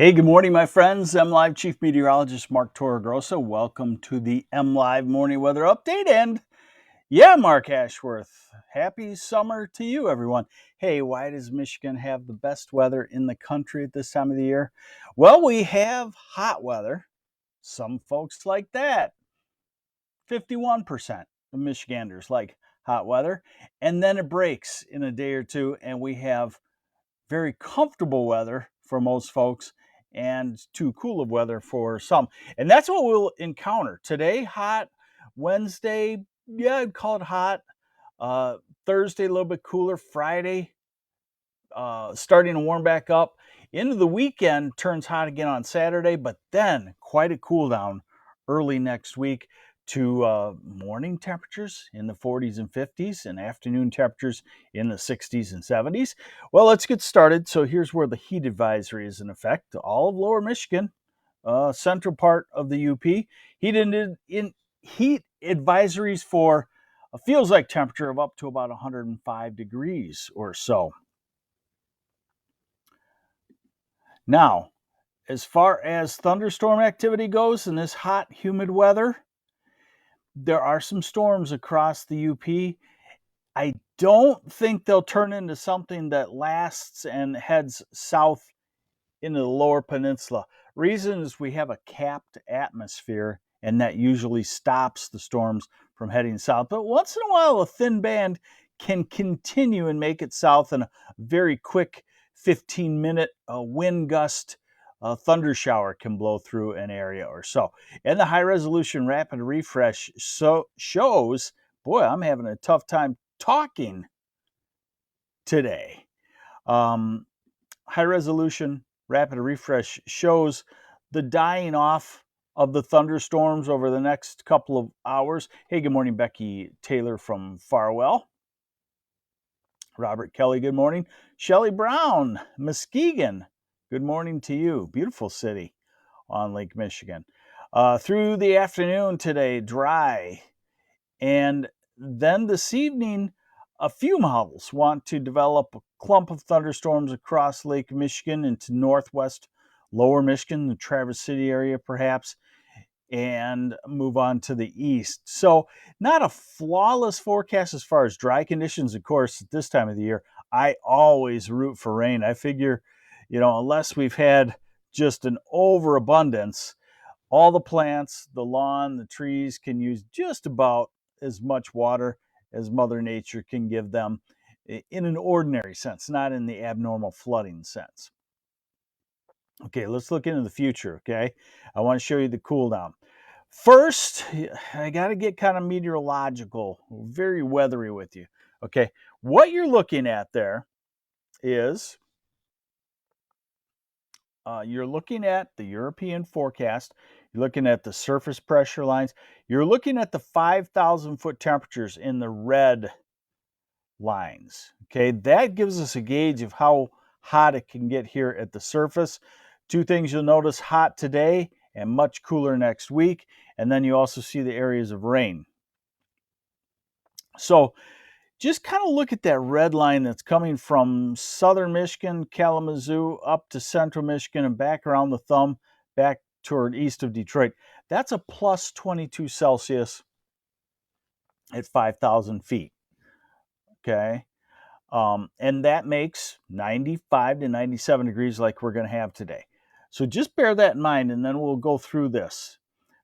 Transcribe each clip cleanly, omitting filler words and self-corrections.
Hey, good morning, my friends. MLive Chief Meteorologist Mark Torregrossa. Welcome to the MLive Morning Weather Update. And yeah, Mark Ashworth, happy summer to you, everyone. Hey, why does Michigan have the best weather in the country at this time of the year? Well, we have hot weather. Some folks like that. 51% of Michiganders like hot weather. And then it breaks in a day or two, and we have very comfortable weather for most folks and too cool of weather for some. And that's what we'll encounter today. Hot. Wednesday, yeah, I'd call it hot. Uh, Thursday, a little bit cooler. Friday, starting to warm back up. Into the weekend, turns hot again on Saturday, but then quite a cool down early next week to morning temperatures in the 40s and 50s and afternoon temperatures in the 60s and 70s. Well, let's get started. So here's where the heat advisory is in effect. All of lower Michigan, central part of the UP. Heat advisories for feels like temperature of up to about 105 degrees or so. Now, as far as thunderstorm activity goes in this hot, humid weather, there are some storms across the UP. I don't think they'll turn into something that lasts and heads south into the lower peninsula. Reason is we have a capped atmosphere, and that usually stops the storms from heading south. But once in a while, a thin band can continue and make it south in a very quick 15-minute wind gust. A thunder shower can blow through an area or so. And the high resolution rapid refresh shows, boy, I'm having a tough time talking today. High resolution rapid refresh shows the dying off of the thunderstorms over the next couple of hours. Hey, good morning, Becky Taylor from Farwell. Robert Kelly, good morning. Shelly Brown, Muskegon, good morning to you. Beautiful city on Lake Michigan. Through the afternoon today, dry. And then this evening, a few models want to develop a clump of thunderstorms across Lake Michigan into northwest lower Michigan, the Traverse City area perhaps, and move on to the east. So not a flawless forecast as far as dry conditions. Of course, at this time of the year, I always root for rain. I figure, unless we've had just an overabundance, all the plants, the lawn, the trees can use just about as much water as Mother Nature can give them in an ordinary sense, not in the abnormal flooding sense. Okay, let's look into the future, okay? I want to show you the cool down. First, I got to get kind of meteorological, very weathery with you. Okay, what you're looking at there is you're looking at the European forecast. You're looking at the surface pressure lines. You're looking at the 5,000 foot temperatures in the red lines. Okay, that gives us a gauge of how hot it can get here at the surface. Two things you'll notice: hot today and much cooler next week. And then you also see the areas of rain. So just kind of look at that red line that's coming from southern Michigan, Kalamazoo, up to central Michigan and back around the thumb, back toward east of Detroit. That's a plus 22 Celsius at 5,000 feet. Okay. And that makes 95 to 97 degrees like we're going to have today. So just bear that in mind, and then we'll go through this.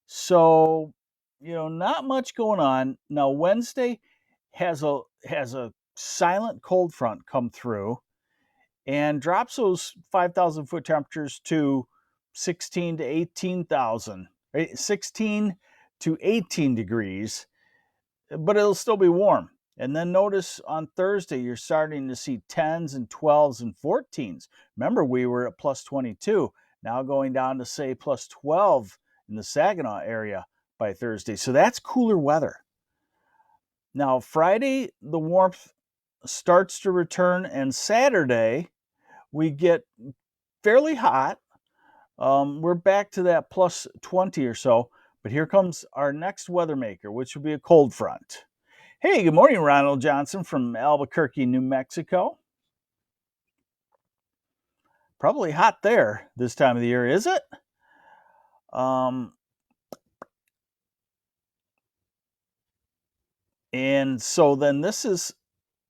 So, not much going on. Now, Wednesday has a silent cold front come through and drops those 5,000 foot temperatures to 16 to 18,000, 16 to 18 degrees, but it'll still be warm. And then notice on Thursday, you're starting to see 10s and 12s and 14s. Remember, we were at plus 22, now going down to say plus 12 in the Saginaw area by Thursday. So that's cooler weather. Now, Friday, the warmth starts to return, and Saturday, we get fairly hot. We're back to that plus 20 or so, but here comes our next weather maker, which will be a cold front. Hey, good morning, Ronald Johnson from Albuquerque, New Mexico. Probably hot there this time of the year, is it? Um, and so then this is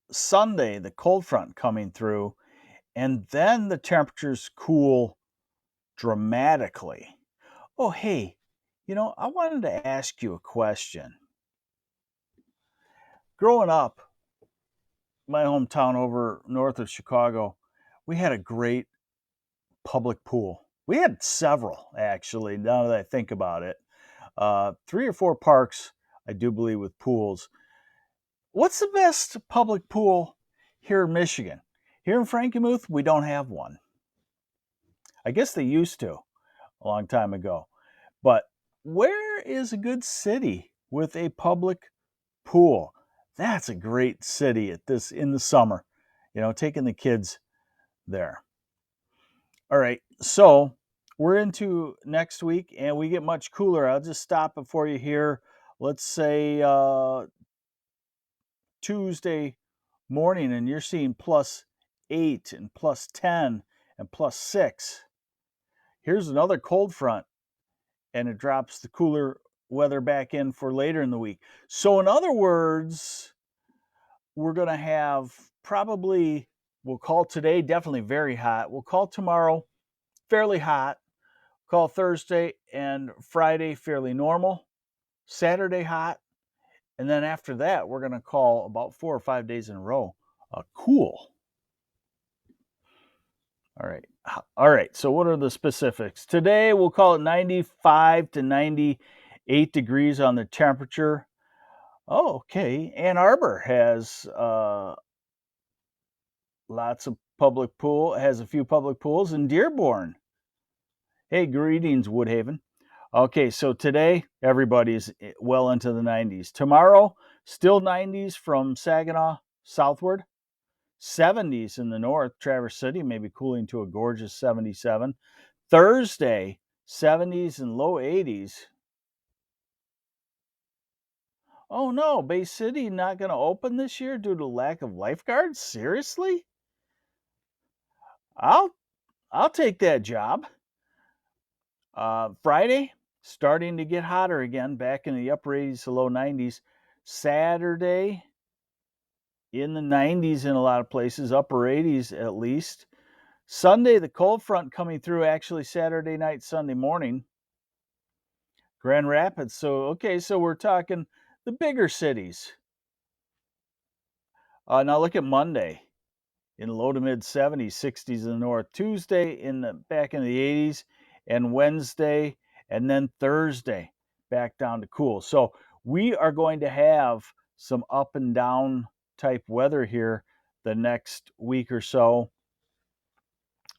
Sunday, the cold front coming through, and then the temperatures cool dramatically. Oh, hey, I wanted to ask you a question. Growing up, my hometown over north of Chicago, we had a great public pool. We had several, actually, now that I think about it. 3 or 4 parks, I do believe, with pools. What's the best public pool here in Michigan? Here in Frankenmuth, we don't have one. I guess they used to a long time ago. But where is a good city with a public pool? That's a great city at this in the summer. Taking the kids there. All right, so we're into next week, and we get much cooler. I'll just stop it for you here. Let's say Tuesday morning, and you're seeing +8 and +10 and +6. Here's another cold front, and it drops the cooler weather back in for later in the week. So, in other words, we're going to have probably, we'll call today definitely very hot. We'll call tomorrow fairly hot. Call Thursday and Friday fairly normal. Saturday hot. And then after that, we're going to call about 4 or 5 days in a row cool. All right. All right. So, what are the specifics? Today, we'll call it 95 to 98 degrees on the temperature. Oh, okay. Ann Arbor has lots of public pool, has a few public pools, and Dearborn. Hey, greetings, Woodhaven. Okay, so today, everybody's well into the 90s. Tomorrow, still 90s from Saginaw southward. 70s in the north. Traverse City may be cooling to a gorgeous 77. Thursday, 70s and low 80s. Oh no, Bay City not going to open this year due to lack of lifeguards? Seriously? I'll take that job. Friday, starting to get hotter again, back in the upper 80s to low 90s. Saturday, in the 90s in a lot of places, upper 80s at least. Sunday, the cold front coming through actually Saturday night, Sunday morning. Grand Rapids. So we're talking the bigger cities. Now look at Monday in low to mid 70s, 60s in the north. Tuesday back in the 80s, and Wednesday, and then Thursday back down to cool. So we are going to have some up and down type weather here the next week or so.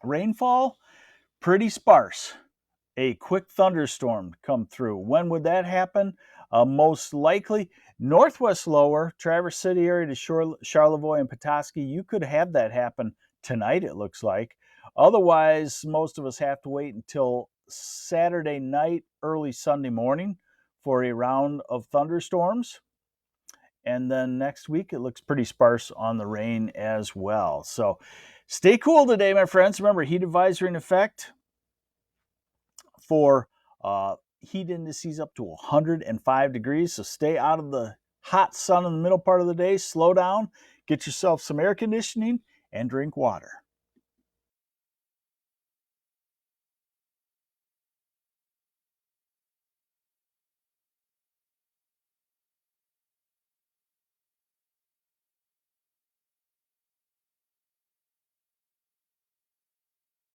Rainfall, pretty sparse. A quick thunderstorm come through. When would that happen? Most likely northwest lower, Traverse City area to Charlevoix and Petoskey. You could have that happen tonight, it looks like. Otherwise, most of us have to wait until Saturday night, early Sunday morning for a round of thunderstorms. And then next week, it looks pretty sparse on the rain as well. So stay cool today, my friends. Remember, heat advisory in effect for heat indices up to 105 degrees. So stay out of the hot sun in the middle part of the day. Slow down, get yourself some air conditioning, and drink water.